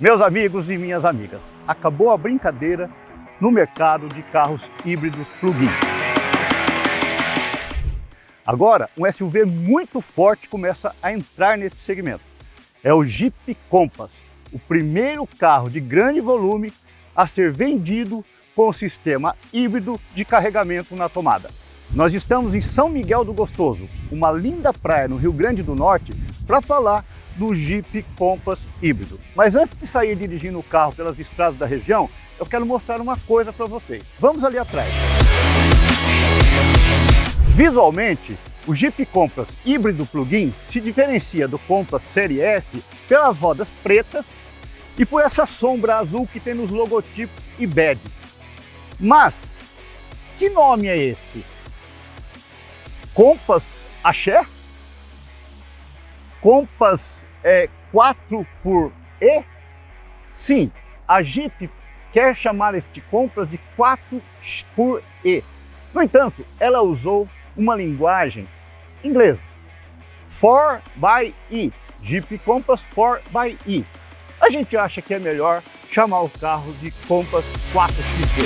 Meus amigos e minhas amigas, acabou a brincadeira no mercado de carros híbridos plug-in. Agora, um SUV muito forte começa a entrar nesse segmento. É o Jeep Compass, o primeiro carro de grande volume a ser vendido com o sistema híbrido de carregamento na tomada. Nós estamos em São Miguel do Gostoso, uma linda praia no Rio Grande do Norte, para falar do Jeep Compass híbrido. Mas antes de sair dirigindo o carro pelas estradas da região, eu quero mostrar uma coisa para vocês. Vamos ali atrás. Visualmente, o Jeep Compass híbrido plug-in se diferencia do Compass Série S pelas rodas pretas e por essa sombra azul que tem nos logotipos e badges. Mas, que nome é esse? Compass Axé? Compass 4 por E? Sim, a Jeep quer chamar este Compass de 4 por E. No entanto, ela usou uma linguagem inglesa. 4 by E. Jeep Compass 4 by E. A gente acha que é melhor chamar o carro de Compass 4XE.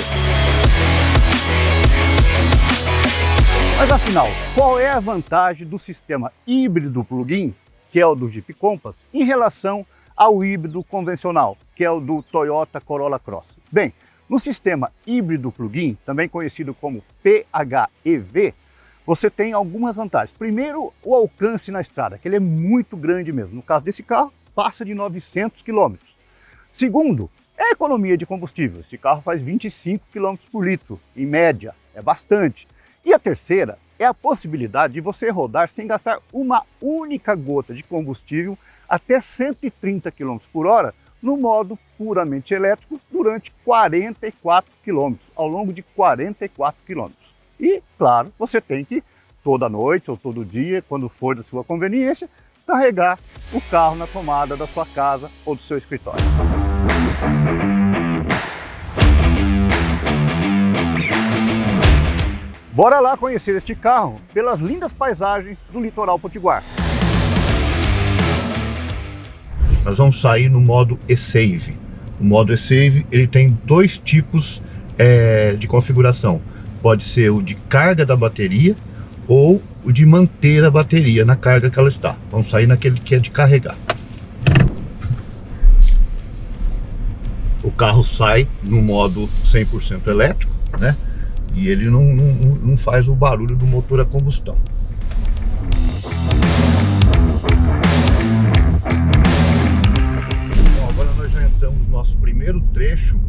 Mas afinal, qual é a vantagem do sistema híbrido plug-in, que é o do Jeep Compass, em relação ao híbrido convencional, que é o do Toyota Corolla Cross? Bem, no sistema híbrido plug-in, também conhecido como PHEV, você tem algumas vantagens. Primeiro, o alcance na estrada, que ele é muito grande mesmo. No caso desse carro, passa de 900 km. Segundo, é a economia de combustível. Esse carro faz 25 km por litro, em média, é bastante. E a terceira é a possibilidade de você rodar sem gastar uma única gota de combustível até 130 km por hora no modo puramente elétrico durante 44 km, ao longo de 44 km. E, claro, você tem que, toda noite ou todo dia, quando for da sua conveniência, carregar o carro na tomada da sua casa ou do seu escritório. Bora lá conhecer este carro pelas lindas paisagens do litoral potiguar. Nós vamos sair no modo eSave. O modo eSave ele tem dois tipos de configuração. Pode ser o de carga da bateria ou o de manter a bateria na carga que ela está. Vamos sair naquele que é de carregar. O carro sai no modo 100% elétrico, né? E ele não faz o barulho do motor a combustão. Bom, agora nós já entramos no nosso primeiro trecho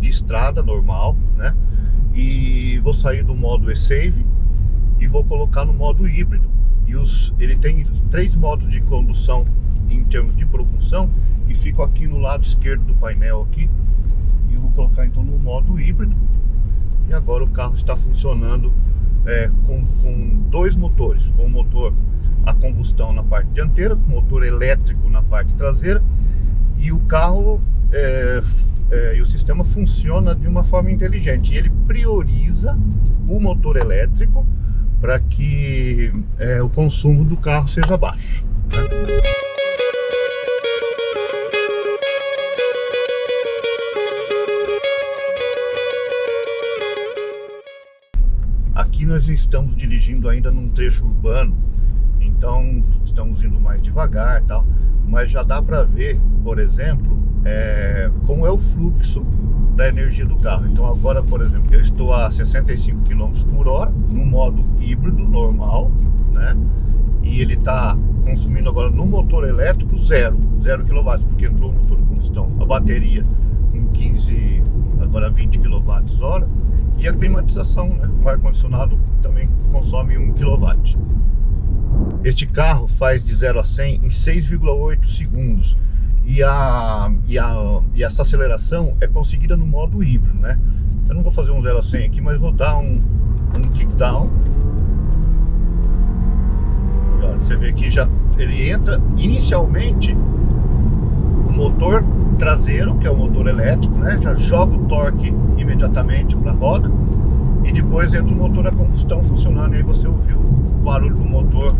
de estrada normal, né? E vou sair do modo eSave e vou colocar no modo híbrido. E ele tem 3 modos de condução em termos de propulsão e fico aqui no lado esquerdo do painel aqui. E eu vou colocar então no modo híbrido. E agora o carro está funcionando com 2 motores, com o motor a combustão na parte dianteira, com o motor elétrico na parte traseira, e o carro e o sistema funciona de uma forma inteligente. E ele prioriza o motor elétrico para que o consumo do carro seja baixo, né? Aqui nós estamos dirigindo ainda num trecho urbano, então estamos indo mais devagar, tal, mas já dá para ver, por exemplo, como é o fluxo da energia do carro. Então agora, por exemplo, eu estou a 65 km por hora no modo híbrido normal, né? E ele está consumindo agora no motor elétrico 0 kW, porque entrou o motor de combustão. A bateria com 15, agora 20 kWh. E a climatização, né? O ar-condicionado também consome 1 kW. Este carro faz de 0 a 100 em 6,8 segundos. E essa aceleração é conseguida no modo híbrido, né? Eu não vou fazer um 0 a 100 aqui, mas vou dar um kickdown. Você vê que já ele entra inicialmente o motor traseiro, que é o motor elétrico, né? Já joga o torque imediatamente para a roda e depois entra o motor a combustão funcionando. E aí você ouviu o barulho do motor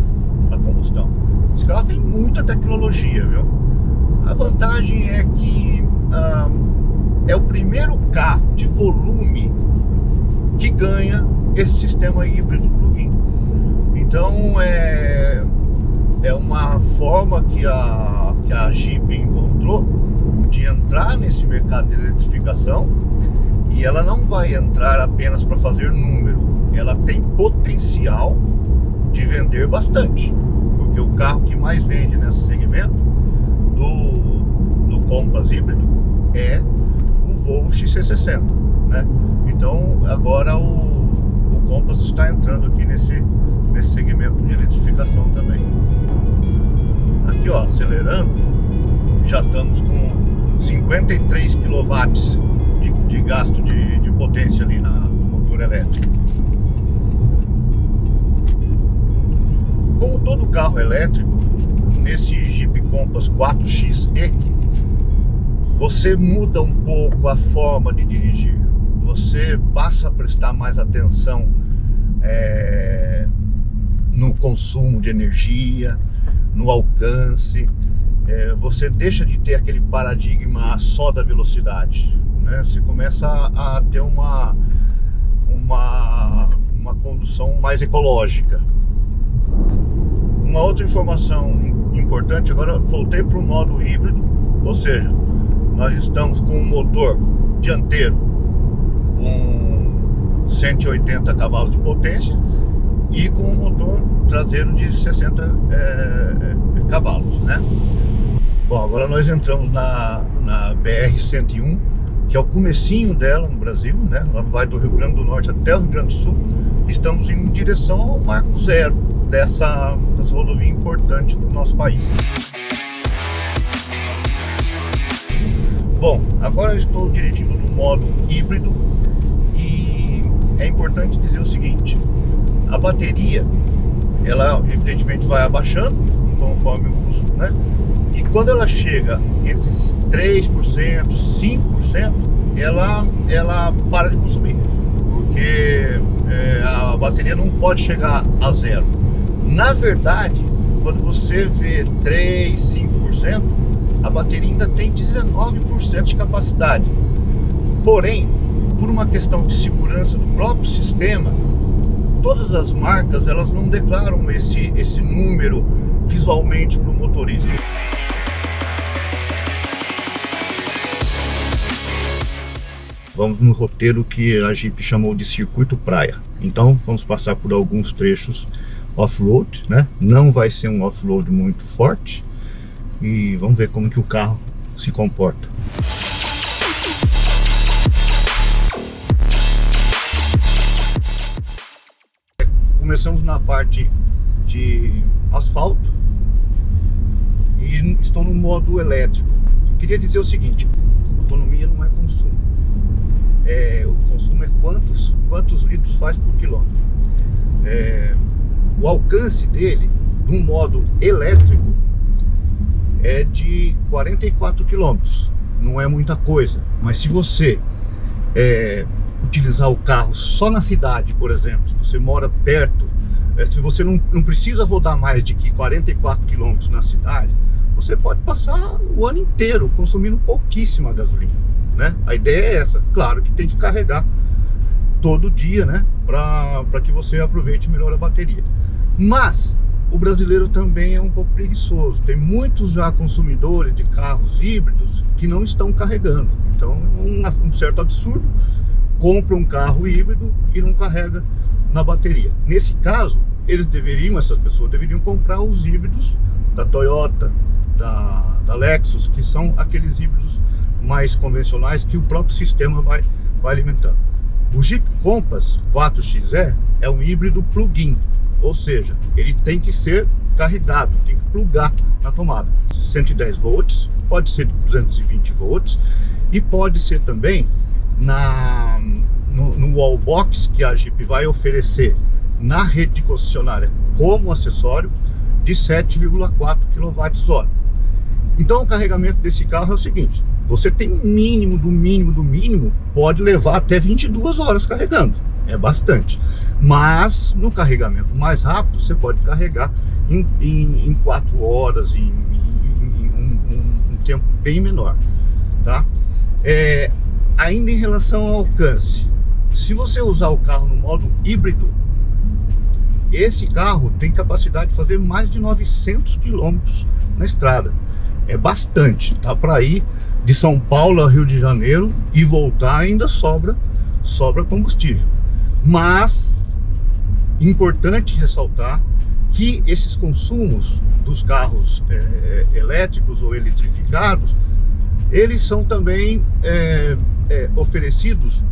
a combustão. Esse carro tem muita tecnologia, viu? A vantagem é que é o primeiro carro de volume que ganha esse sistema híbrido plug-in. Então é uma forma que a Jeep encontrou de entrar nesse mercado de eletrificação, e ela não vai entrar apenas para fazer número, ela tem potencial de vender bastante, porque o carro que mais vende nesse segmento do Compass híbrido é o Volvo XC60, né? Então agora o Compass está entrando aqui nesse segmento de eletrificação também. Aqui, ó, acelerando, já estamos com 53 kW de gasto de potência ali no motor elétrico. Como todo carro elétrico, nesse Jeep Compass 4xe, você muda um pouco a forma de dirigir. Você passa a prestar mais atenção no consumo de energia, no alcance. Você deixa de ter aquele paradigma só da velocidade, né? Você começa a ter uma condução mais ecológica. Uma outra informação importante, agora voltei para o modo híbrido, ou seja, nós estamos com um motor dianteiro com 180 cavalos de potência e com um motor traseiro de 60 cavalos, né? Bom, agora nós entramos na BR-101, que é o comecinho dela no Brasil, né? Ela vai do Rio Grande do Norte até o Rio Grande do Sul. Estamos em direção ao marco zero dessa rodovia importante do nosso país. Bom, agora eu estou dirigindo no modo híbrido e é importante dizer o seguinte: a bateria, ela evidentemente vai abaixando conforme o uso, né? E quando ela chega entre 3%, 5%, ela para de consumir, porque a bateria não pode chegar a zero. Na verdade, quando você vê 3, 5%, a bateria ainda tem 19% de capacidade. Porém, por uma questão de segurança do próprio sistema, todas as marcas elas não declaram esse número visualmente para o motorista. Vamos no roteiro que a Jeep chamou de circuito praia. Então vamos passar por alguns trechos off-road, né? Não vai ser um off-road muito forte e vamos ver como que o carro se comporta. Começamos na parte de asfalto e estou no modo elétrico. Queria dizer o seguinte: autonomia não é consumo. O consumo é quantos litros faz por quilômetro. O alcance dele, no modo elétrico, é de 44 km. Não é muita coisa, mas se você utilizar o carro só na cidade, por exemplo, se você mora perto, se você não precisa rodar mais de 44 km na cidade, você pode passar o ano inteiro consumindo pouquíssima gasolina, né? A ideia é essa. Claro que tem que carregar todo dia, né? Para que você aproveite melhor a bateria. Mas o brasileiro também é um pouco preguiçoso. Tem muitos já consumidores de carros híbridos que não estão carregando. Então é um certo absurdo. Compra um carro híbrido e não carrega na bateria. Nesse caso, essas pessoas deveriam comprar os híbridos da Toyota, da Lexus, que são aqueles híbridos mais convencionais que o próprio sistema vai alimentando. O Jeep Compass 4xe é um híbrido plug-in, ou seja, ele tem que ser carregado, tem que plugar na tomada. 110 volts, pode ser 220 volts e pode ser também no wallbox que a Jeep vai oferecer na rede de concessionária como acessório de 7,4 kWh. Então o carregamento desse carro é o seguinte: você tem mínimo do mínimo, pode levar até 22 horas carregando, é bastante. Mas no carregamento mais rápido você pode carregar em 4 horas, em um tempo bem menor, tá? tá? Ainda em relação ao alcance, se você usar o carro no modo híbrido, esse carro tem capacidade de fazer mais de 900 km na estrada. É bastante, tá? Para ir de São Paulo a Rio de Janeiro e voltar ainda sobra combustível. Mas, importante ressaltar que esses consumos dos carros elétricos ou eletrificados, eles são também oferecidos,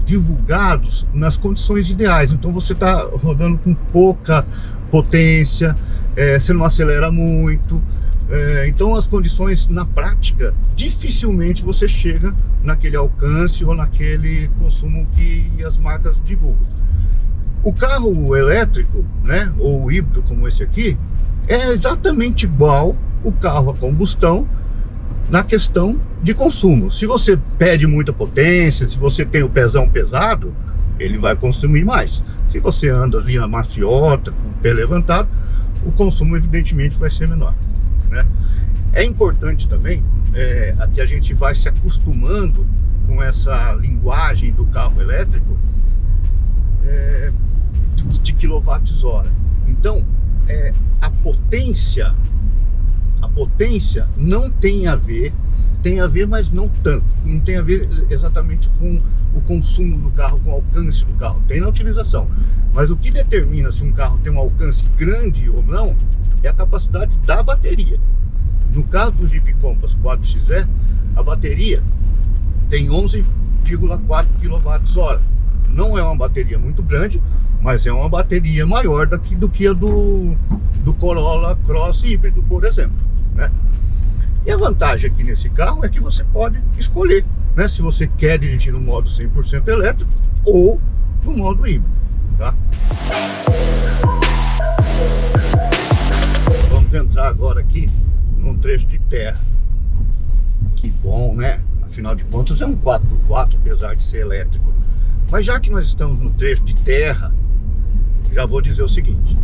divulgados nas condições ideais. Então você está rodando com pouca potência, você não acelera muito, então as condições na prática, dificilmente você chega naquele alcance ou naquele consumo que as marcas divulgam. O carro elétrico, né, ou híbrido como esse aqui, é exatamente igual o carro a combustão na questão de consumo. Se você pede muita potência, se você tem o pezão pesado, ele vai consumir mais. Se você anda ali na maciota, com o pé levantado, o consumo evidentemente vai ser menor, né? É importante também que a gente vai se acostumando com essa linguagem do carro elétrico de kWh. Então, a potência não tem a ver, mas não tanto. Não tem a ver exatamente com o consumo do carro, com o alcance do carro. Tem na utilização. Mas o que determina se um carro tem um alcance grande ou não é a capacidade da bateria. No caso do Jeep Compass 4XE, a bateria tem 11,4 kWh. Não é uma bateria muito grande, mas é uma bateria maior do que a do Corolla Cross híbrido, por exemplo, né? E a vantagem aqui nesse carro é que você pode escolher, né, se você quer dirigir no modo 100% elétrico ou no modo híbrido, tá? Vamos entrar agora aqui num trecho de terra. Que bom, né? Afinal de contas é um 4x4, apesar de ser elétrico. Mas já que nós estamos no trecho de terra, já vou dizer o seguinte: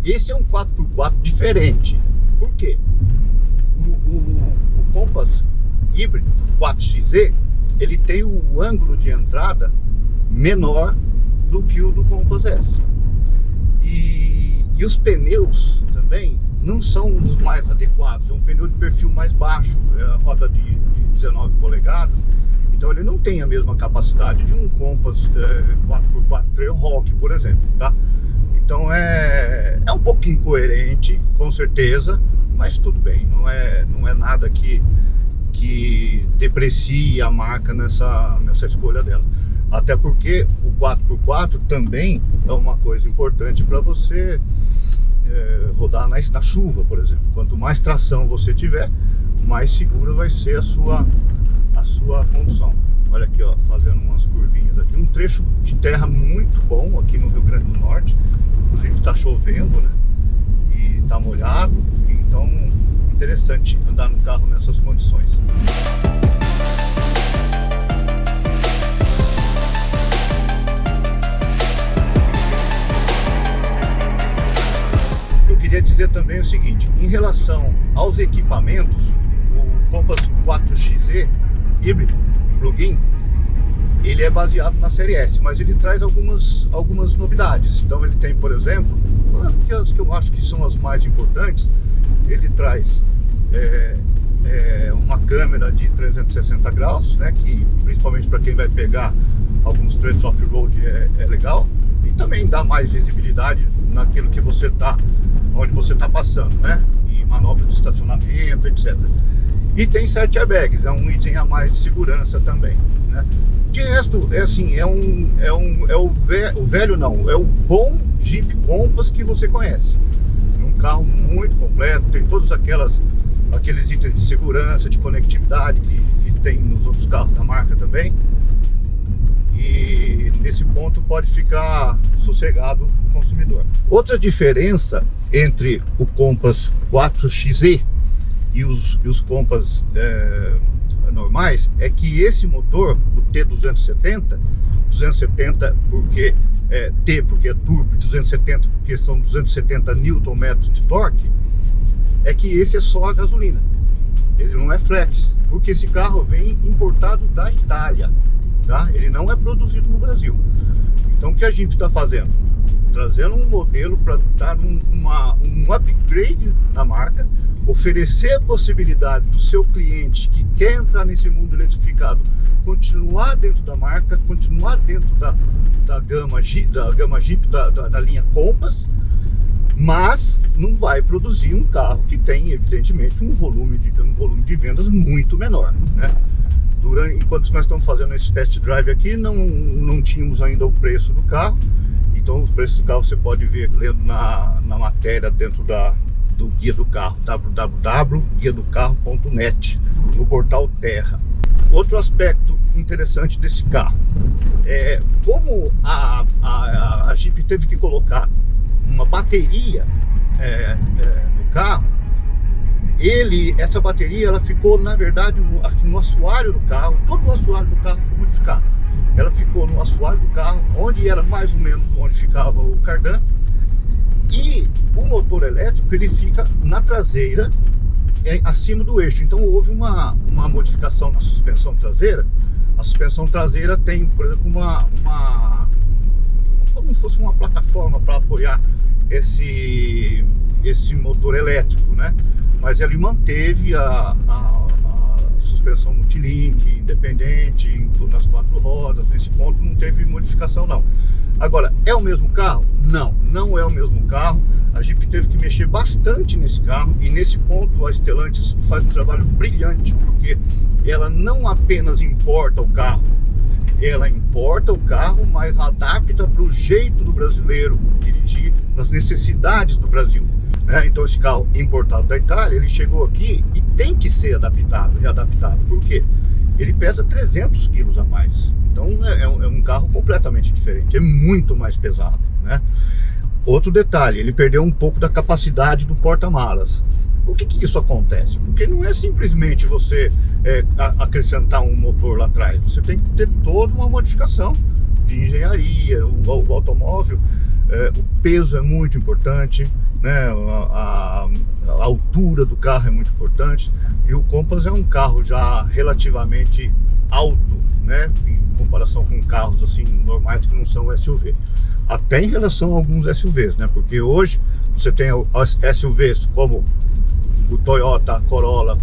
esse é um 4x4 diferente. Por quê? O Compass híbrido 4XE, ele tem o ângulo de entrada menor do que o do Compass S. E os pneus também não são os mais adequados. É um pneu de perfil mais baixo, a roda de 19 polegadas. Então ele não tem a mesma capacidade de um Compass 4x4 Trailhawk, por exemplo, tá? Então é um pouco incoerente, com certeza, mas tudo bem. Não é nada que deprecie a marca nessa escolha dela. Até porque o 4x4 também é uma coisa importante para você rodar na chuva, por exemplo. Quanto mais tração você tiver, mais segura vai ser a sua condução. Olha aqui, ó, fazendo umas curvinhas aqui, um trecho de terra muito bom aqui no Rio Grande do Norte. Inclusive está chovendo, né? E está molhado, então interessante andar no carro nessas condições. Eu queria dizer também o seguinte: em relação aos equipamentos, o Compass 4XE híbrido plug-in, ele é baseado na série S, mas ele traz algumas novidades. Então ele tem, por exemplo, as que eu acho que são as mais importantes. Ele traz uma câmera de 360 graus, né, que principalmente para quem vai pegar alguns trechos off-road é legal, e também dá mais visibilidade naquilo que você onde você está passando, né, e manobras de estacionamento, etc. E tem 7 airbags, é um item a mais de segurança também, né? De resto, é o bom Jeep Compass que você conhece. É um carro muito completo, tem todos aqueles itens de segurança, de conectividade que tem nos outros carros da marca também. E nesse ponto pode ficar sossegado o consumidor. Outra diferença entre o Compass 4XE e os Compass normais é que esse motor, o T270 porque porque é turbo, 270 porque são 270 Nm de torque, é que esse é só a gasolina. ele não é flex, porque esse carro vem importado da Itália, tá? Ele não é produzido no Brasil. Então o que a Jeep está fazendo? Trazendo um modelo para dar um upgrade na marca, oferecer a possibilidade do seu cliente que quer entrar nesse mundo eletrificado continuar dentro da marca, continuar dentro da gama Jeep, da linha Compass, mas não vai produzir um carro que tem, evidentemente, um volume de vendas muito menor, né? Enquanto nós estamos fazendo esse test drive aqui, não tínhamos ainda o preço do carro. Então os preços do carro você pode ver lendo na matéria dentro do guia do carro, www.guiadocarro.net, no portal Terra. Outro aspecto interessante desse carro é como a Jeep teve que colocar uma bateria no carro. Essa bateria ela ficou, na verdade, no assoalho do carro. Todo o assoalho do carro foi modificado. Ela ficou no assoalho do carro, onde era mais ou menos onde ficava o cardan. E o motor elétrico ele fica na traseira, acima do eixo. Então houve uma modificação na suspensão traseira. A suspensão traseira tem, por exemplo, como se fosse uma plataforma para apoiar esse motor elétrico, né? Mas ele manteve a suspensão multilink, independente, nas 4 rodas. Nesse ponto não teve modificação não. Agora, é o mesmo carro? Não é o mesmo carro. A Jeep teve que mexer bastante nesse carro, e nesse ponto a Stellantis faz um trabalho brilhante, porque ela não apenas importa o carro, ela importa o carro, mas adapta para o jeito do brasileiro dirigir, para as necessidades do Brasil, né? Então esse carro importado da Itália, ele chegou aqui e tem que ser readaptado. Por quê? Ele pesa 300 quilos a mais. Então é um carro completamente diferente, é muito mais pesado, né? Outro detalhe, ele perdeu um pouco da capacidade do porta-malas. Por que isso acontece? Porque não é simplesmente você acrescentar um motor lá atrás. Você tem que ter toda uma modificação de engenharia. O automóvel, o peso é muito importante, né? A altura do carro é muito importante. E o Compass é um carro já relativamente alto, né? Em comparação com carros assim normais que não são SUV. Até em relação a alguns SUVs, né? Porque hoje você tem as SUVs como o Toyota Corolla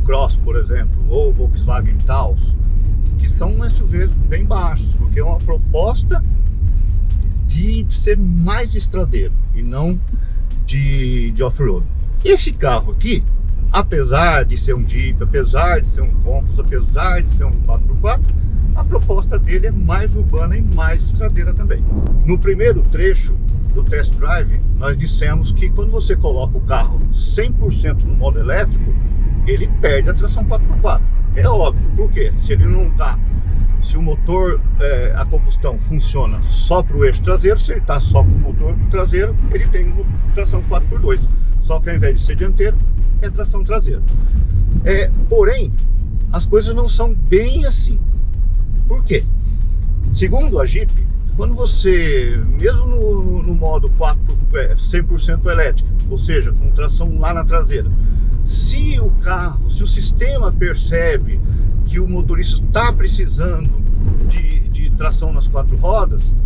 Cross, por exemplo, ou o Volkswagen Taos, que são SUVs bem baixos, porque é uma proposta de ser mais estradeiro e não de off-road. Esse carro aqui, apesar de ser um Jeep, apesar de ser um Compass, apesar de ser um 4x4, a proposta dele é mais urbana e mais estradeira também. No primeiro trecho do test drive, nós dissemos que quando você coloca o carro 100% no modo elétrico, ele perde a tração 4x4. É óbvio, porque se o motor a combustão funciona só para o eixo traseiro, se ele está só com o motor traseiro, ele tem tração 4x2. Só que ao invés de ser dianteiro, é tração traseira. Porém, as coisas não são bem assim. Por quê? Segundo a Jeep, quando você, mesmo no modo 100% elétrico, ou seja, com tração lá na traseira, se o sistema percebe que o motorista está precisando de tração nas 4 rodas,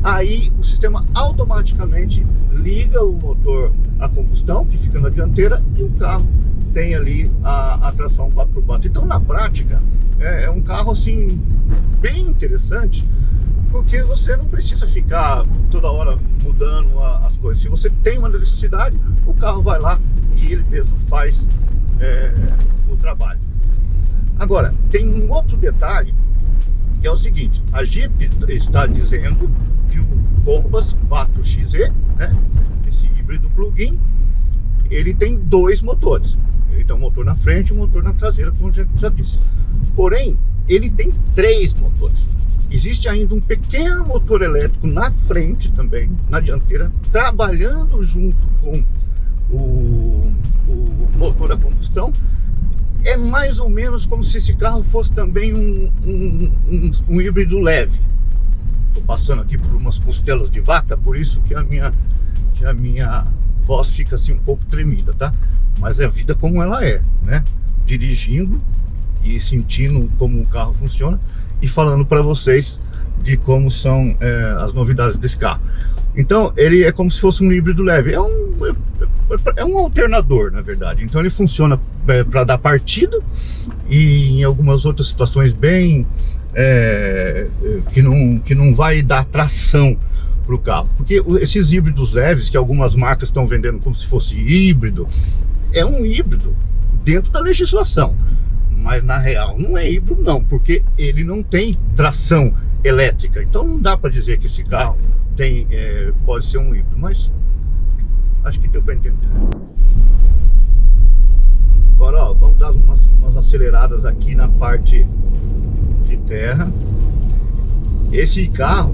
aí o sistema automaticamente liga o motor a combustão, que fica na dianteira, e o carro tem ali a tração 4x4. Então, na prática, é um carro assim bem interessante, porque você não precisa ficar toda hora mudando as coisas. Se você tem uma necessidade, o carro vai lá e ele mesmo faz o trabalho. Agora, tem um outro detalhe, que é o seguinte: a Jeep está dizendo que o Compass 4xe, né, esse híbrido plug-in, ele tem 2 motores. Ele tem um motor na frente e um motor na traseira, como eu já disse. Porém, ele tem 3 motores. Existe ainda um pequeno motor elétrico na frente também, na dianteira, trabalhando junto com o motor a combustão. É mais ou menos como se esse carro fosse também um híbrido leve. Estou passando aqui por umas costelas de vaca, por isso que a minha voz fica assim um pouco tremida, tá? Mas é a vida como ela é, né? dirigindo e sentindo como o carro funciona e falando para vocês de como são as novidades desse carro. Então ele é como se fosse um híbrido leve, é um alternador, na verdade. Então ele funciona para dar partida e em algumas outras situações bem que não vai dar tração para o carro, porque esses híbridos leves que algumas marcas estão vendendo como se fosse híbrido, é um híbrido dentro da legislação, mas na real não é híbrido não, porque ele não tem tração elétrica. Então não dá para dizer que esse carro pode ser um híbrido, mas acho que deu para entender. Agora, ó, vamos dar umas aceleradas aqui na parte de terra. Esse carro,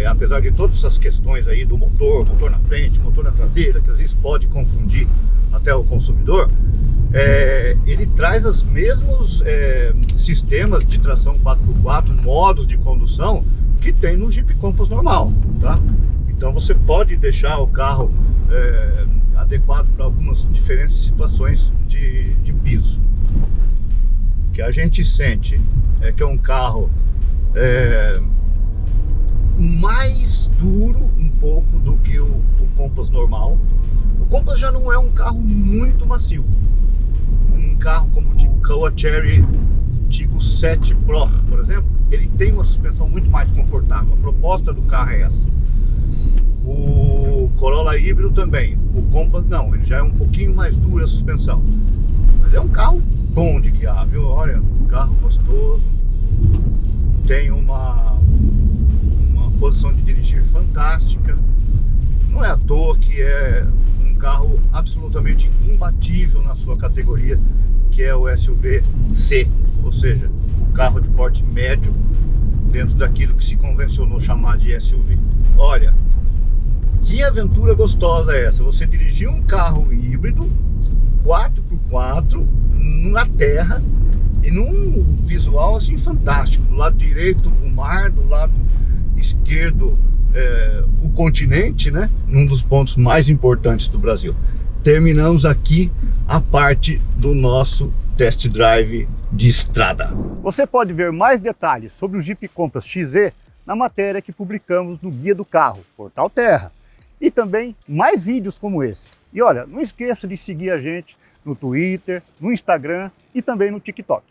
apesar de todas essas questões aí do motor na frente, motor na traseira, que às vezes pode confundir até o consumidor, ele traz os mesmos sistemas de tração 4x4, modos de condução que tem no Jeep Compass normal, tá? Então você pode deixar o carro adequado para algumas diferentes situações de piso. O que a gente sente é que é um carro mais duro um pouco do que o Compass normal. O Compass já não é um carro muito macio. Um carro como o Caoa Chery Tiggo 7 Pro, por exemplo, ele tem uma suspensão muito mais confortável. A proposta do carro é essa. O Corolla híbrido também. O Compass não, ele já é um pouquinho mais dura a suspensão. Mas é um carro bom de guiar, viu? Olha, um carro gostoso. Tem uma posição de dirigir fantástica. Não é à toa que é um carro absolutamente imbatível na sua categoria, que é o SUV C, ou seja, o carro de porte médio dentro daquilo que se convencionou chamar de SUV. Olha, que aventura gostosa é essa? Você dirigir um carro híbrido 4x4 na terra e num visual assim fantástico. Do lado direito o mar, do lado esquerdo o continente, né? Um dos pontos mais importantes do Brasil. Terminamos aqui a parte do nosso test drive de estrada. Você pode ver mais detalhes sobre o Jeep Compass XE na matéria que publicamos no Guia do Carro, Portal Terra. E também mais vídeos como esse. E olha, não esqueça de seguir a gente no Twitter, no Instagram e também no TikTok.